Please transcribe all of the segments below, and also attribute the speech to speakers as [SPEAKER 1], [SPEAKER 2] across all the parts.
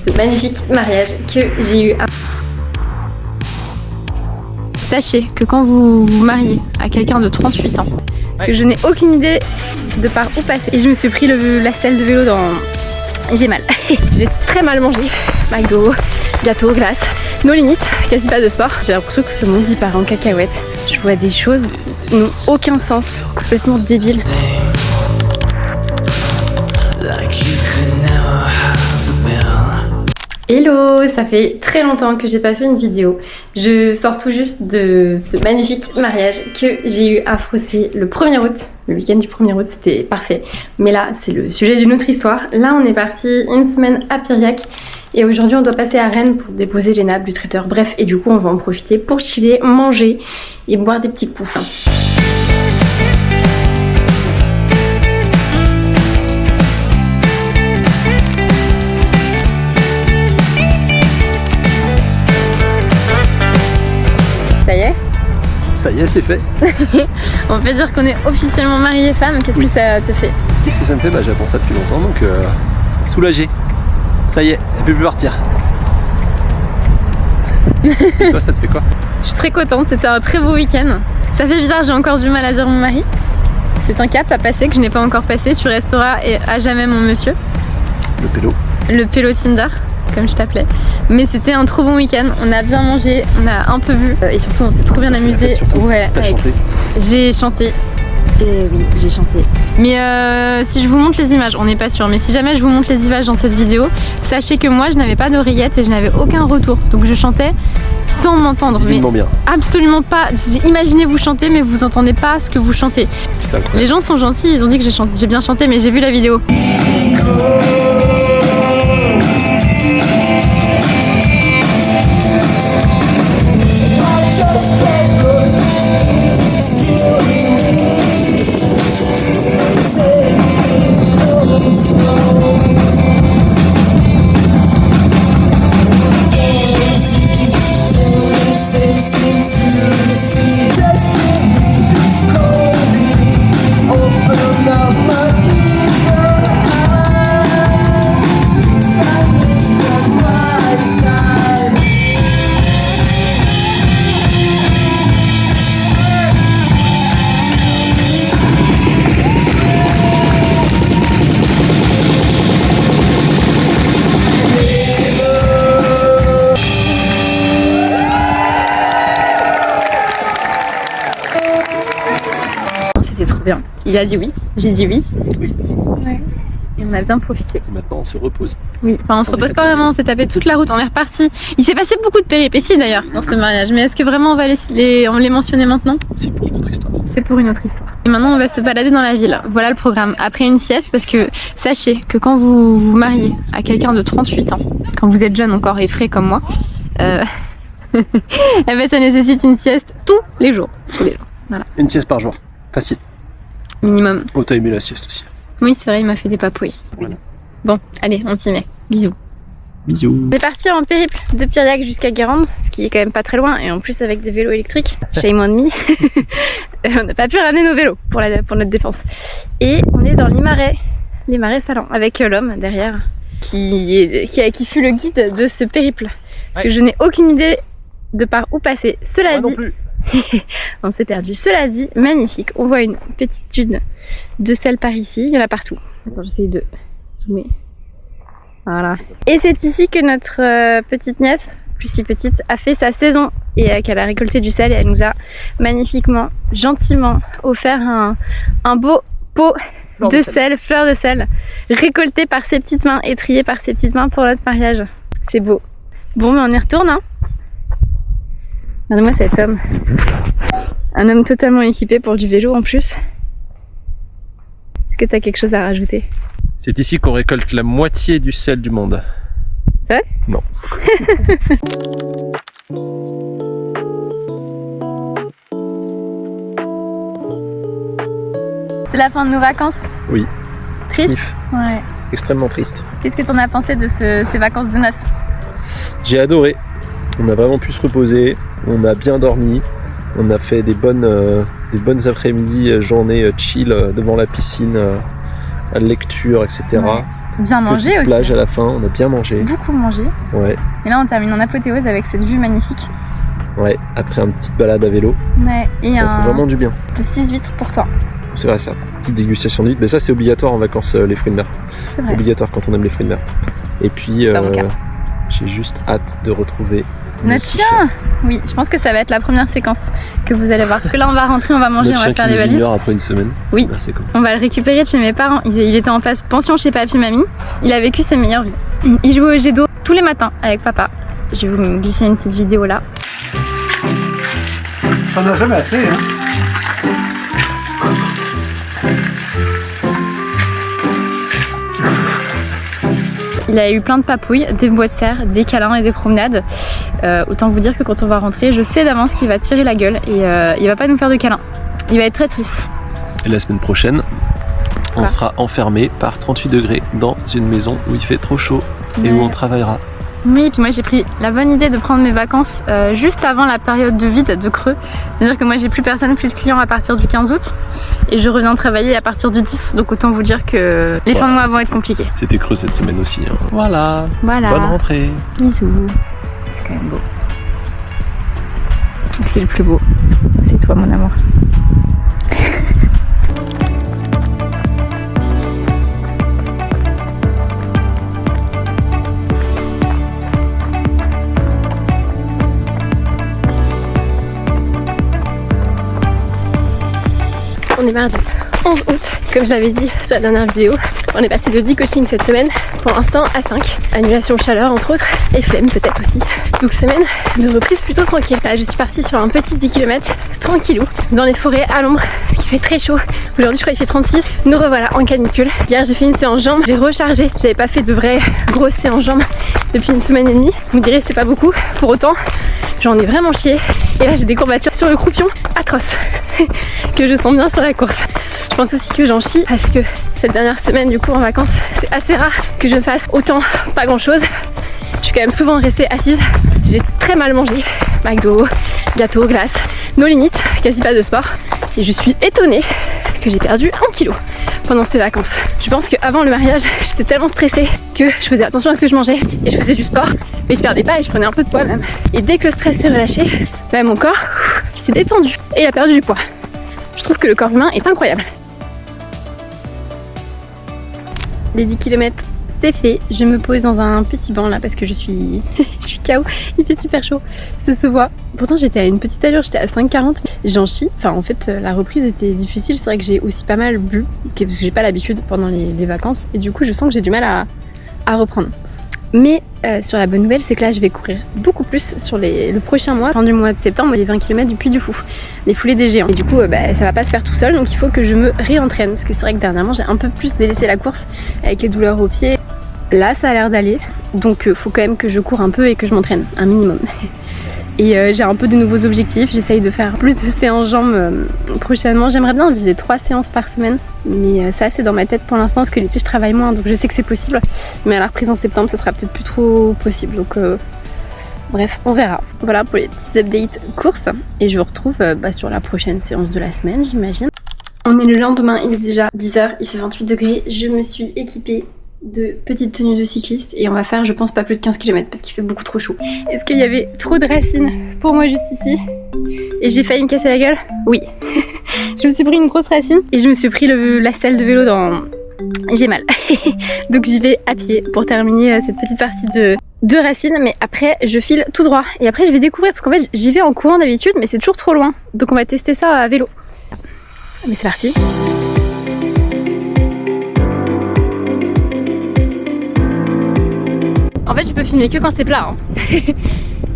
[SPEAKER 1] Ce magnifique mariage que j'ai eu. Sachez que quand vous vous mariez à quelqu'un de 38 ans, que je n'ai aucune idée de par où passer. Et je me suis pris la selle de vélo dans... J'ai mal. J'ai très mal mangé. McDo, gâteau, glace, nos limites, quasi pas de sport. J'ai l'impression que ce monde y part en cacahuète. Je vois des choses qui n'ont aucun sens, complètement débiles. Hello, ça fait très longtemps que j'ai pas fait une vidéo. Je sors tout juste de ce magnifique mariage que j'ai eu à Frossé le 1er août. Le week-end du 1er août, c'était parfait. Mais là, c'est le sujet d'une autre histoire. Là, on est parti une semaine à Piriac. Et aujourd'hui, on doit passer à Rennes pour déposer les nappes du traiteur. Bref, et du coup, on va en profiter pour chiller, manger et boire des petits poufs. Ça y est ?
[SPEAKER 2] Ça y est, c'est fait.
[SPEAKER 1] On peut dire qu'on est officiellement mariés femmes. Qu'est-ce que ça te fait ?
[SPEAKER 2] Qu'est-ce que ça me fait ? J'attends ça depuis longtemps, donc soulagé. Ça y est, elle peut plus partir. Et toi, ça te fait quoi ?
[SPEAKER 1] Je suis très contente, c'était un très beau week-end. Ça fait bizarre, j'ai encore du mal à dire mon mari. C'est un cap à passer que je n'ai pas encore passé. Tu resteras et à jamais mon monsieur.
[SPEAKER 2] Le pélo.
[SPEAKER 1] Le pélo Tinder, comme je t'appelais. Mais c'était un trop bon week-end, on a bien mangé, on a un peu bu et surtout on s'est trop bien amusé.
[SPEAKER 2] Ouais, t'as chanté.
[SPEAKER 1] J'ai chanté. Et oui, j'ai chanté. Mais si je vous montre les images, on n'est pas sûr, mais si jamais je vous montre les images dans cette vidéo, sachez que moi je n'avais pas d'oreillette et je n'avais aucun retour. Donc je chantais sans m'entendre. Mais
[SPEAKER 2] bien.
[SPEAKER 1] Absolument pas. Imaginez vous chanter mais vous entendez pas ce que vous chantez. Les gens sont gentils, ils ont dit que j'ai bien chanté, mais j'ai vu la vidéo. C'était trop bien. Il a dit oui, j'ai dit oui.
[SPEAKER 2] Oui.
[SPEAKER 1] Ouais. Et on a bien profité.
[SPEAKER 2] Et maintenant on se repose.
[SPEAKER 1] Oui, enfin on se repose pas vraiment, on s'est tapé toute la route, on est reparti. Il s'est passé beaucoup de péripéties d'ailleurs dans ce mariage, mais est-ce que vraiment on va les mentionner maintenant ?
[SPEAKER 2] C'est pour une autre histoire.
[SPEAKER 1] C'est pour une autre histoire. Et maintenant on va se balader dans la ville, voilà le programme. Après une sieste, parce que sachez que quand vous vous mariez à quelqu'un de 38 ans, quand vous êtes jeune encore et frais comme moi, eh ben, ça nécessite une sieste tous les jours. Tous les jours, voilà.
[SPEAKER 2] Une sieste par jour, facile.
[SPEAKER 1] Minimum.
[SPEAKER 2] Oh, t'as aimé la sieste aussi.
[SPEAKER 1] Oui, c'est vrai, il m'a fait des papouilles.
[SPEAKER 2] Voilà.
[SPEAKER 1] Bon, allez, on s'y met. Bisous.
[SPEAKER 2] Bisous.
[SPEAKER 1] On est parti en périple de Piriac jusqu'à Guérande, ce qui est quand même pas très loin, et en plus avec des vélos électriques. Shame on me. On n'a pas pu ramener nos vélos pour notre défense. Et on est dans les marais salants, avec l'homme derrière, qui fut le guide de ce périple. Parce que je n'ai aucune idée de par où passer. Cela dit, on s'est perdu. Cela dit, magnifique. On voit une petite dune de sel par ici. Il y en a partout. Attends, j'essaye de zoomer. Voilà. Et c'est ici que notre petite nièce, plus si petite, a fait sa saison et qu'elle a récolté du sel et elle nous a magnifiquement, gentiment offert un beau pot de sel, fleur de sel, récolté par ses petites mains et trié par ses petites mains pour notre mariage. C'est beau. Bon, mais on y retourne, hein. Regardez-moi cet homme. Un homme totalement équipé pour du vélo en plus. Est-ce que tu as quelque chose à rajouter ?
[SPEAKER 2] C'est ici qu'on récolte la moitié du sel du monde.
[SPEAKER 1] C'est vrai ?
[SPEAKER 2] Non.
[SPEAKER 1] C'est la fin de nos vacances ?
[SPEAKER 2] Oui.
[SPEAKER 1] Triste ?
[SPEAKER 2] Sniff.
[SPEAKER 1] Ouais.
[SPEAKER 2] Extrêmement triste.
[SPEAKER 1] Qu'est-ce que t'en as pensé de ces vacances de noces ?
[SPEAKER 2] J'ai adoré. On a vraiment pu se reposer. On a bien dormi. On a fait des bonnes après-midi, journées chill devant la piscine, lecture, etc.
[SPEAKER 1] Ouais. Bien mangé
[SPEAKER 2] Petite
[SPEAKER 1] aussi.
[SPEAKER 2] plage à la fin, on a bien mangé.
[SPEAKER 1] Beaucoup mangé.
[SPEAKER 2] Ouais,
[SPEAKER 1] Et là, on termine en apothéose avec cette vue magnifique.
[SPEAKER 2] ouais. Après une petite balade à vélo,
[SPEAKER 1] Ouais. Et
[SPEAKER 2] ça fait vraiment du bien.
[SPEAKER 1] plus 6 huîtres pour toi.
[SPEAKER 2] C'est vrai ça. Petite dégustation d'huîtres. Mais ça c'est obligatoire en vacances les fruits de mer.
[SPEAKER 1] C'est vrai.
[SPEAKER 2] Obligatoire quand on aime les fruits de mer. Et puis
[SPEAKER 1] C'est pas mon cas.
[SPEAKER 2] j'ai juste hâte de retrouver
[SPEAKER 1] Notre
[SPEAKER 2] petit
[SPEAKER 1] chien. Oui, je pense que ça va être la première séquence que vous allez voir. Parce que là, on va rentrer, on va manger,
[SPEAKER 2] Notre
[SPEAKER 1] on va
[SPEAKER 2] chien
[SPEAKER 1] faire
[SPEAKER 2] qui
[SPEAKER 1] les
[SPEAKER 2] nous
[SPEAKER 1] valises.
[SPEAKER 2] ignore après une semaine.
[SPEAKER 1] Oui.
[SPEAKER 2] Bah, c'est comme ça.
[SPEAKER 1] On va le récupérer de chez mes parents. Il était en pension chez papy mamie. Il a vécu sa meilleure vie. Il jouait au jet d'eau tous les matins avec papa. Je vais vous glisser une petite vidéo là.
[SPEAKER 3] Ça n'a jamais assez, hein.
[SPEAKER 1] Il a eu plein de papouilles, des bois de serre, des câlins et des promenades. Autant vous dire que quand on va rentrer, je sais d'avance qu'il va tirer la gueule et il va pas nous faire de câlins. Il va être très triste.
[SPEAKER 2] Et la semaine prochaine, on
[SPEAKER 1] Quoi
[SPEAKER 2] sera enfermé par 38 degrés dans une maison où il fait trop chaud et où
[SPEAKER 1] Ouais.
[SPEAKER 2] on travaillera.
[SPEAKER 1] Oui, et puis moi j'ai pris la bonne idée de prendre mes vacances juste avant la période de vide, de creux. C'est-à-dire que moi j'ai plus personne, plus de clients à partir du 15 août et je reviens travailler à partir du 10. Donc autant vous dire que les fins de mois vont être compliquées.
[SPEAKER 2] C'était creux cette semaine aussi. Hein. Voilà.
[SPEAKER 1] Voilà.
[SPEAKER 2] Bonne rentrée.
[SPEAKER 1] Bisous. C'est quand même beau. Ce qui est le plus beau, c'est toi mon amour. On est mardi 11 août, comme je l'avais dit sur la dernière vidéo. On est passé de 10 coachings cette semaine, pour l'instant à 5. Annulation chaleur entre autres, et flemme peut-être aussi. Donc semaine de reprise plutôt tranquille. Là je suis partie sur un petit 10 km, tranquillou, dans les forêts à l'ombre, parce qu'il fait très chaud. Aujourd'hui je crois qu'il fait 36, nous revoilà en canicule. Hier j'ai fait une séance jambes, j'ai rechargé. J'avais pas fait de vraies grosses séances jambes depuis une semaine et demie. Vous me direz c'est pas beaucoup, pour autant j'en ai vraiment chié. Et là j'ai des courbatures sur le croupion atroces que je sens bien sur la course. Je pense aussi que j'en chie parce que cette dernière semaine du coup en vacances, c'est assez rare que je fasse autant pas grand chose. Je suis quand même souvent restée assise. J'ai très mal mangé. McDo, gâteau, glace, nos limites, quasi pas de sport. Et je suis étonnée que j'ai perdu 1 kilo pendant ces vacances. Je pense qu'avant le mariage, j'étais tellement stressée que je faisais attention à ce que je mangeais et je faisais du sport, mais je perdais pas et je prenais un peu de poids même. Et dès que le stress s'est relâché, bah, mon corps il s'est détendu et il a perdu du poids. Je trouve que le corps humain est incroyable. Les 10 km c'est fait, je me pose dans un petit banc là parce que je suis KO, il fait super chaud, ça se voit. Pourtant j'étais à une petite allure, j'étais à 5,40, j'en chie. Enfin en fait la reprise était difficile, c'est vrai que j'ai aussi pas mal bu, parce que j'ai pas l'habitude pendant les vacances et du coup je sens que j'ai du mal à reprendre. Mais sur la bonne nouvelle, c'est que là je vais courir beaucoup plus sur le prochain mois. Fin du mois de septembre, les 20 km du Puy du Fou, les foulées des géants. Et du coup, ça va pas se faire tout seul, donc il faut que je me réentraîne. Parce que c'est vrai que dernièrement, j'ai un peu plus délaissé la course avec les douleurs aux pieds. Là, ça a l'air d'aller, donc faut quand même que je cours un peu et que je m'entraîne, un minimum. Et j'ai un peu de nouveaux objectifs, j'essaye de faire plus de séances jambes prochainement. J'aimerais bien viser 3 séances par semaine, mais ça c'est dans ma tête pour l'instant parce que l'été je travaille moins, donc je sais que c'est possible. Mais à la reprise en septembre, ça sera peut-être plus trop possible, donc bref, on verra. Voilà pour les petits updates courses, et je vous retrouve sur la prochaine séance de la semaine, j'imagine. On est le lendemain, il est déjà 10h, il fait 28 degrés, je me suis équipée de petites tenues de cycliste et on va faire je pense pas plus de 15 km parce qu'il fait beaucoup trop chaud. Est-ce qu'il y avait trop de racines pour moi juste ici et j'ai failli me casser la gueule? Oui. Je me suis pris une grosse racine et je me suis pris la selle de vélo dans... J'ai mal. Donc j'y vais à pied pour terminer cette petite partie de racines, mais après je file tout droit et après je vais découvrir parce qu'en fait j'y vais en courant d'habitude mais c'est toujours trop loin, donc on va tester ça à vélo. Mais c'est parti. En fait, je peux filmer que quand c'est plat. Hein.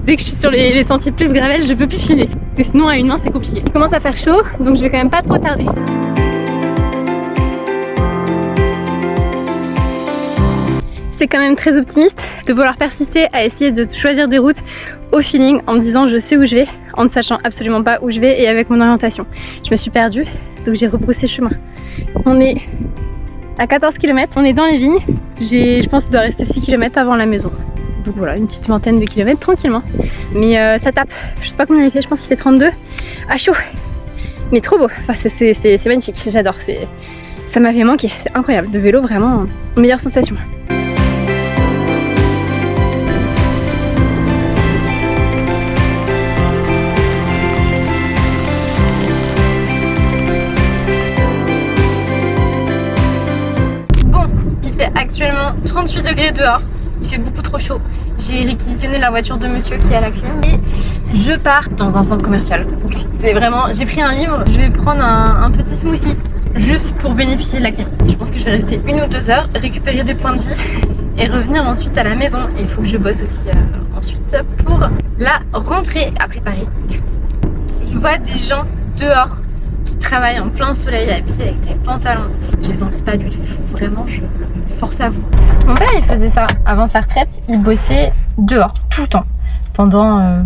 [SPEAKER 1] Dès que je suis sur les sentiers plus gravel, je peux plus filmer. Parce que sinon, à une main, c'est compliqué. Il commence à faire chaud, donc je vais quand même pas trop tarder. C'est quand même très optimiste de vouloir persister à essayer de choisir des routes au feeling en me disant je sais où je vais, en ne sachant absolument pas où je vais et avec mon orientation. Je me suis perdue, donc j'ai rebroussé chemin. On est à 14 km, on est dans les vignes. Je pense qu'il doit rester 6 km avant la maison. Donc voilà, une petite vingtaine de kilomètres tranquillement. Mais ça tape. Je sais pas combien il fait, je pense qu'il fait 32. Ah chaud. Mais trop beau. Enfin, c'est magnifique, j'adore. Ça m'avait manqué, c'est incroyable. Le vélo, vraiment, meilleure sensation. Bon, il fait actuellement 38 degrés dehors. Il fait beaucoup trop chaud. J'ai réquisitionné la voiture de monsieur qui a la clim et je pars dans un centre commercial. C'est vraiment, j'ai pris un livre, je vais prendre un petit smoothie juste pour bénéficier de la clim. Et je pense que je vais rester 1 ou 2 heures, récupérer des points de vie et revenir ensuite à la maison. Et il faut que je bosse aussi ensuite pour la rentrée à préparer. Du coup, je vois des gens dehors qui travaillent en plein soleil à pied avec des pantalons. Je les envie pas du tout, vraiment, je force à vous. Mon père il faisait ça avant sa retraite, il bossait dehors tout le temps pendant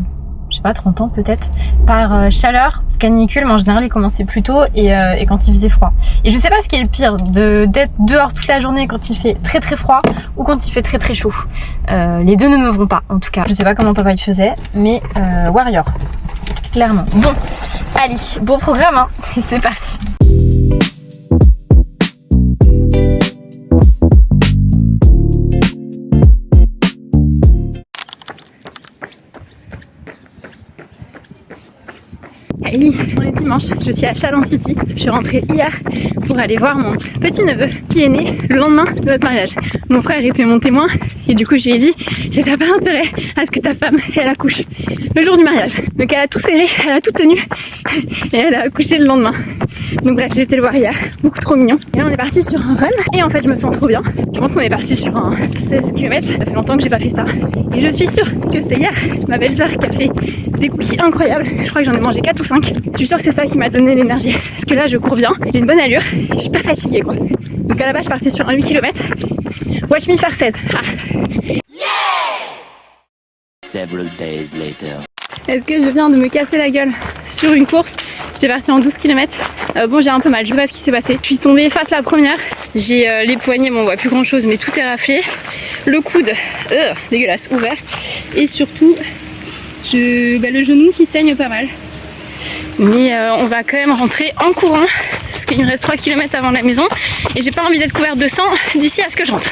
[SPEAKER 1] je sais pas 30 ans peut-être, par chaleur, canicule, mais en général il commençait plus tôt et quand il faisait froid. Et je sais pas ce qui est le pire, d'être dehors toute la journée quand il fait très très froid ou quand il fait très très chaud. Les deux ne me vont pas en tout cas. Je sais pas comment papa il faisait, mais warrior, clairement. Bon, allez, bon programme hein. C'est parti. Hey, on est dimanche, je suis à Chalon City. Je suis rentrée hier pour aller voir mon petit neveu qui est né le lendemain de notre mariage. Mon frère était mon témoin et du coup je lui ai dit j'ai pas intérêt à ce que ta femme elle accouche le jour du mariage. Donc elle a tout serré, elle a tout tenu et elle a accouché le lendemain. Donc bref, j'ai été le voir hier, beaucoup trop mignon. Et là on est parti sur un run et en fait je me sens trop bien. Je pense qu'on est parti sur un 16 km, ça fait longtemps que j'ai pas fait ça. Et je suis sûre que c'est hier ma belle-sœur qui a fait des cookies incroyables. Je crois que j'en ai mangé 4 ou 5. Je suis sûre que c'est ça qui m'a donné l'énergie. Parce que là je cours bien, j'ai une bonne allure, je suis pas fatiguée quoi. Donc à la base je suis partie sur un 8 km. Watch me faire 16. Ah.
[SPEAKER 3] Several days later.
[SPEAKER 1] Est-ce que je viens de me casser la gueule sur une course? J'étais partie en 12 km. Bon, j'ai un peu mal, je sais pas ce qui s'est passé. Je suis tombée face à la première. J'ai les poignets, bon, on voit plus grand chose, mais tout est raflé. Le coude, dégueulasse, ouvert. Et surtout, le genou qui saigne pas mal. Mais on va quand même rentrer en courant parce qu'il me reste 3 km avant la maison et j'ai pas envie d'être couverte de sang d'ici à ce que je rentre.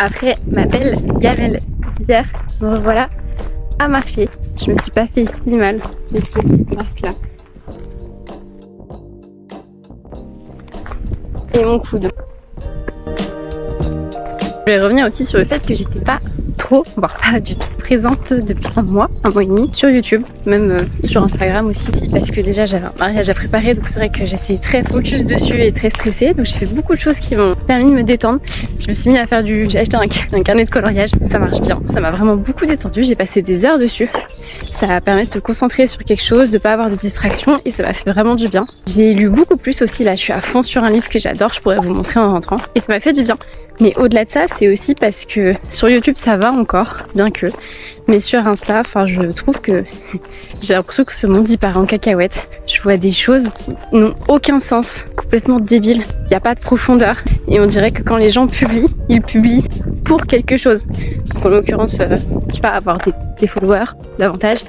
[SPEAKER 1] Après ma belle gamelle d'hier, me revoilà à marcher. Je me suis pas fait si mal, j'ai cette petite marque là. Et mon coude. Je vais revenir aussi sur le fait que j'étais pas trop, voire pas du tout présente depuis un mois et demi sur YouTube, même sur Instagram aussi, parce que déjà j'avais un mariage à préparer, donc c'est vrai que j'étais très focus dessus et très stressée, donc j'ai fait beaucoup de choses qui m'ont permis de me détendre. Je me suis mis à faire j'ai acheté un carnet de coloriage, ça marche bien, ça m'a vraiment beaucoup détendu, j'ai passé des heures dessus. Ça permet de te concentrer sur quelque chose, de pas avoir de distraction et ça m'a fait vraiment du bien. J'ai lu beaucoup plus aussi, là je suis à fond sur un livre que j'adore, je pourrais vous montrer en rentrant et ça m'a fait du bien. Mais au-delà de ça, c'est aussi parce que sur YouTube ça va encore, bien que, mais sur Insta, je trouve que j'ai l'impression que ce monde il part en cacahuète. Je vois des choses qui n'ont aucun sens, complètement débiles, il n'y a pas de profondeur et on dirait que quand les gens publient, ils publient pour quelque chose. Donc en l'occurrence, je sais pas, avoir des followers davantage,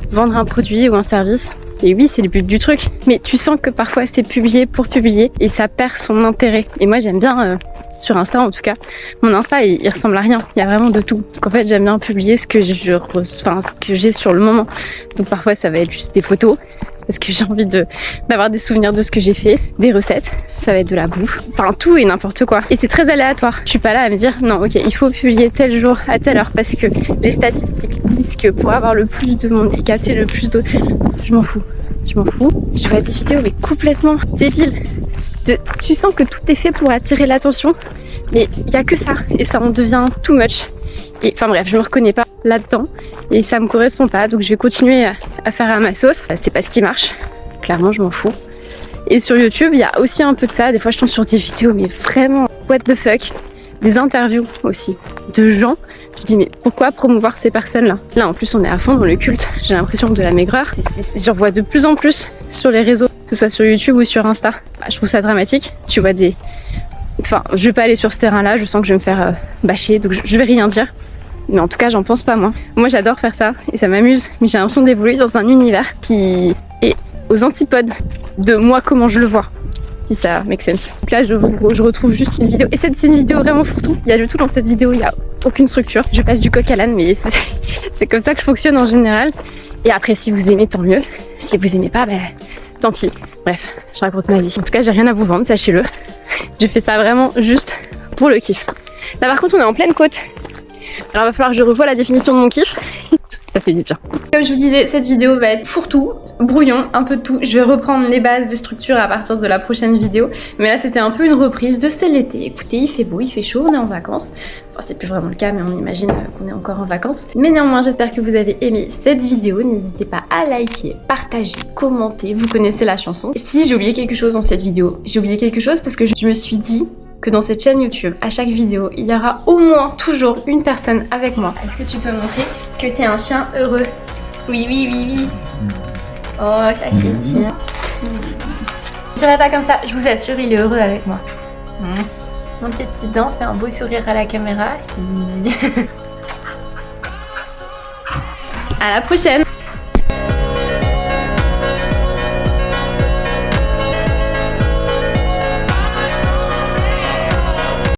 [SPEAKER 1] vendre un produit ou un service. Et oui, c'est le but du truc, mais tu sens que parfois c'est publié pour publier et ça perd son intérêt. Et moi j'aime bien, sur Insta en tout cas, mon Insta il ressemble à rien, il y a vraiment de tout. Parce qu'en fait j'aime bien publier ce que j'ai sur le moment. Donc parfois ça va être juste des photos, parce que j'ai envie d'avoir des souvenirs de ce que j'ai fait, des recettes, ça va être de la bouffe, tout et n'importe quoi. Et c'est très aléatoire. Je suis pas là à me dire non ok il faut publier tel jour à telle heure parce que les statistiques disent que pour avoir le plus de monde et capter le plus de... Je m'en fous. Je vois des vidéos mais complètement débiles. Tu sens que tout est fait pour attirer l'attention, mais il n'y a que ça et ça en devient too much. Et bref, je me reconnais pas là-dedans et ça me correspond pas, donc je vais continuer à faire à ma sauce. C'est pas ce qui marche, clairement je m'en fous. Et sur YouTube, il y a aussi un peu de ça. Des fois je tombe sur des vidéos mais vraiment what the fuck. Des interviews aussi de gens. Je me dis mais pourquoi promouvoir ces personnes-là? Là en plus on est à fond dans le culte, j'ai l'impression de la maigreur. J'en vois de plus en plus sur les réseaux, que ce soit sur YouTube ou sur Insta. Je trouve ça dramatique. Tu vois je vais pas aller sur ce terrain-là, je sens que je vais me faire bâcher, donc je vais rien dire. mais en tout cas j'en pense pas moins. Moi j'adore faire ça et ça m'amuse, mais j'ai l'impression d'évoluer dans un univers qui est aux antipodes de moi comment je le vois. Si ça make sense. Donc là je retrouve juste une vidéo, et c'est une vidéo vraiment fourre-tout. Il y a de tout dans cette vidéo, il y a aucune structure. Je passe du coq à l'âne, mais c'est comme ça que je fonctionne en général. Et après si vous aimez tant mieux, si vous aimez pas, ben tant pis. Bref, je raconte ma vie. En tout cas j'ai rien à vous vendre, sachez-le. Je fais ça vraiment juste pour le kiff. Là par contre on est en pleine côte. Alors il va falloir que je revoie la définition de mon kiff. Ça fait du bien. Comme je vous disais, cette vidéo va être fourre-tout, brouillon, un peu de tout. Je vais reprendre les bases des structures à partir de la prochaine vidéo. Mais là c'était un peu une reprise de C'était l'été. Écoutez, il fait beau, il fait chaud, on est en vacances. Enfin c'est plus vraiment le cas, mais on imagine qu'on est encore en vacances. Mais néanmoins j'espère que vous avez aimé cette vidéo. N'hésitez pas à liker, partager, commenter. Vous connaissez la chanson. Si j'ai oublié quelque chose dans cette vidéo, j'ai oublié quelque chose parce que je me suis dit que dans cette chaîne YouTube, à chaque vidéo, il y aura au moins toujours une personne avec moi. Est-ce que tu peux montrer que t'es un chien heureux? Oui, oui, oui, oui. Oh, ça s'étire. Je dirais pas comme ça, je vous assure, il est heureux avec moi. Monte tes petites dents, fais un beau sourire à la caméra. À la prochaine!